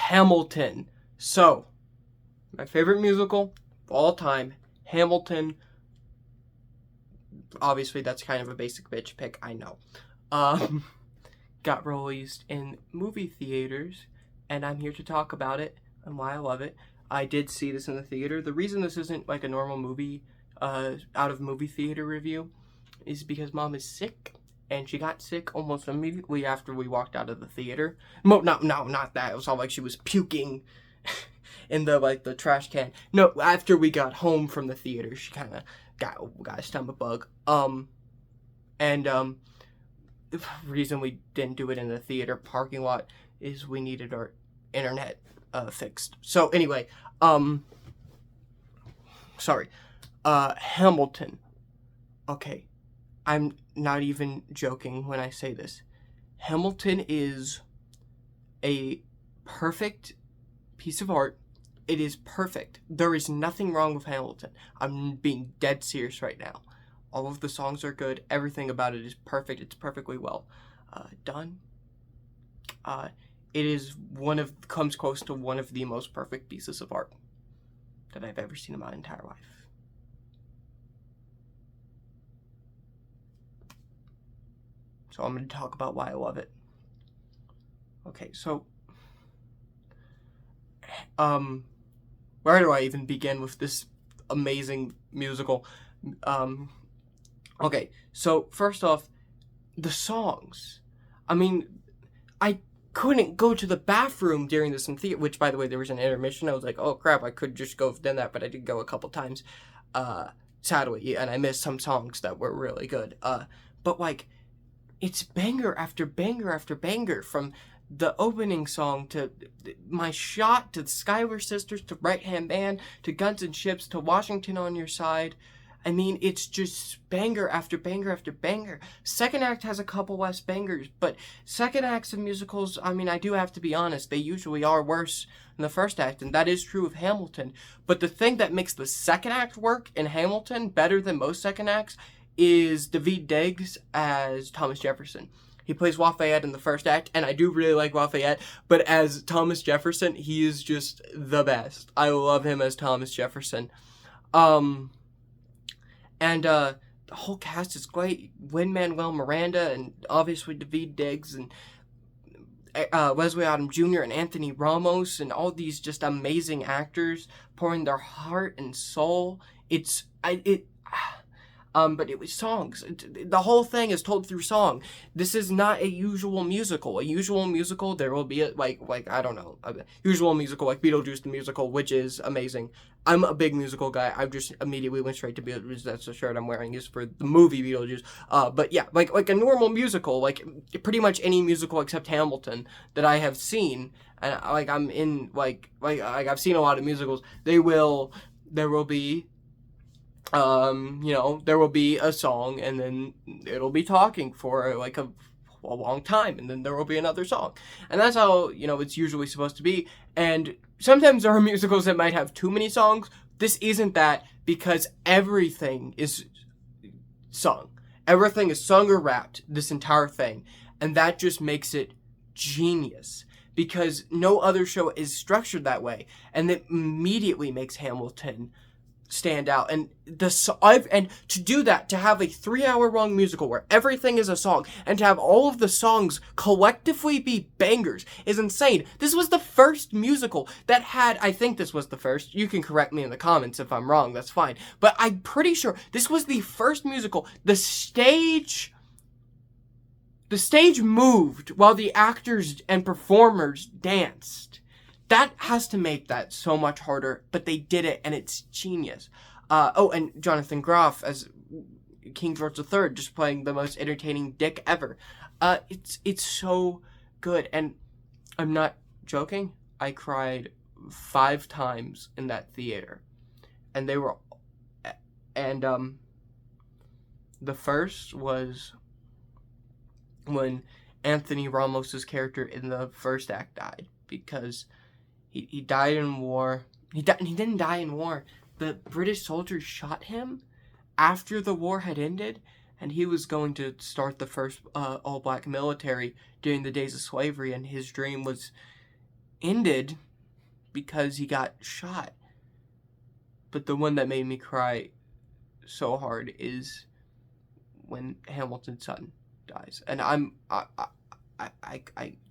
Hamilton. So, my favorite musical of all time, Hamilton. Obviously, that's kind of a basic bitch pick, I know. Um, got released in movie theaters, and I'm here to talk about it and why I love it. I did see this in the theater. The reason this isn't like a normal movie, out of movie theater review, is because Mom is sick, and she got sick almost immediately after we walked out of the theater. No, not that. It was all like she was puking in the trash can. No, after we got home from the theater, she kind of got a stomach bug. And the reason we didn't do it in the theater parking lot is we needed our internet fixed. So anyway, sorry. Hamilton. Okay, I'm not even joking when I say this. Hamilton is a perfect piece of art. It is perfect. There is nothing wrong with Hamilton. I'm being dead serious right now. All of the songs are good. Everything about it is perfect. It's perfectly well done. It is comes close to one of the most perfect pieces of art that I've ever seen in my entire life. So I'm going to talk about why I love it. Okay, so where do I even begin with this amazing musical? Okay, so first off, the songs. I mean, I couldn't go to the bathroom during this in theater, which, by the way, there was an intermission. I was like, oh crap, I could just go have done that, but I did go a couple times, sadly, and I missed some songs that were really good. But like, it's banger after banger after banger, from the opening song to My Shot to the Schuyler Sisters to Right Hand Man to Guns and Ships to Washington on Your Side. I mean, it's just banger after banger after banger. Second act has a couple less bangers, but second acts of musicals, I mean, I do have to be honest, they usually are worse than the first act, and that is true of Hamilton. But the thing that makes the second act work in Hamilton better than most second acts is Daveed Diggs as Thomas Jefferson. He plays Lafayette in the first act, and I do really like Lafayette, but as Thomas Jefferson, he is just the best. I love him as Thomas Jefferson. And the whole cast is great. Lin-Manuel Miranda, and obviously Daveed Diggs, and Leslie Odom Jr. and Anthony Ramos, and all these just amazing actors pouring their heart and soul. But it was songs. The whole thing is told through song. This is not a usual musical. A usual musical, there will be a usual musical like Beetlejuice the Musical, which is amazing. I'm a big musical guy. I just immediately went straight to Beetlejuice. That's the shirt I'm wearing is for the movie Beetlejuice. But yeah, like a normal musical, like pretty much any musical except Hamilton that I have seen, and I'm in like I've seen a lot of musicals. There will be there will be a song, and then it'll be talking for like a long time, and then there will be another song. And that's how, it's usually supposed to be. And sometimes there are musicals that might have too many songs. This isn't that, because everything is sung. Everything is sung or rapped, this entire thing. And that just makes it genius, because no other show is structured that way. And it immediately makes Hamilton stand out. And to do that, to have a 3-hour long musical where everything is a song, and to have all of the songs collectively be bangers, is insane. This was the first musical that had, I think this was the first, you can correct me in the comments if I'm wrong, that's fine, but I'm pretty sure this was the first musical the stage moved while the actors and performers danced. That has to make that so much harder, but they did it, and it's genius. And Jonathan Groff as King George III, just playing the most entertaining dick ever. It's so good, and I'm not joking. I cried 5 times in that theater, and the first was when Anthony Ramos's character in the first act died, because he died in war. He didn't die in war. The British soldiers shot him after the war had ended, and he was going to start the first all-black military during the days of slavery, and his dream was ended because he got shot. But the one that made me cry so hard is when Hamilton's son dies, and I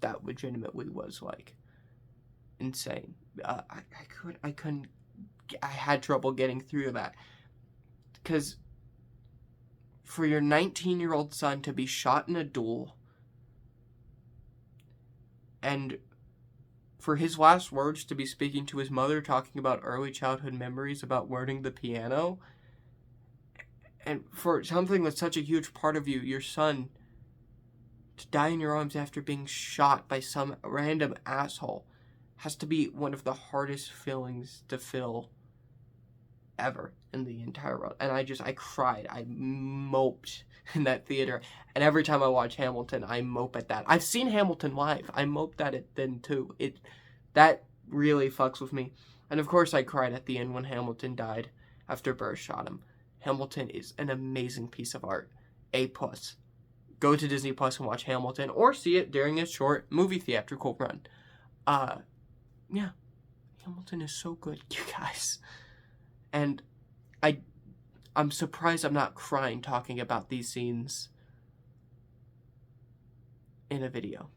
that legitimately was like insane. I couldn't, I had trouble getting through that, because for your 19-year-old son to be shot in a duel, and for his last words to be speaking to his mother, talking about early childhood memories about learning the piano, and for something that's such a huge part of you, your son, to die in your arms after being shot by some random asshole, has to be one of the hardest feelings to feel ever in the entire world. And I cried. I moped in that theater. And every time I watch Hamilton, I mope at that. I've seen Hamilton live. I moped at it then too. That really fucks with me. And of course I cried at the end when Hamilton died after Burr shot him. Hamilton is an amazing piece of art. A+. Go to Disney Plus and watch Hamilton, or see it during a short movie theatrical run. Yeah. Hamilton is so good, you guys. And I'm surprised I'm not crying talking about these scenes in a video.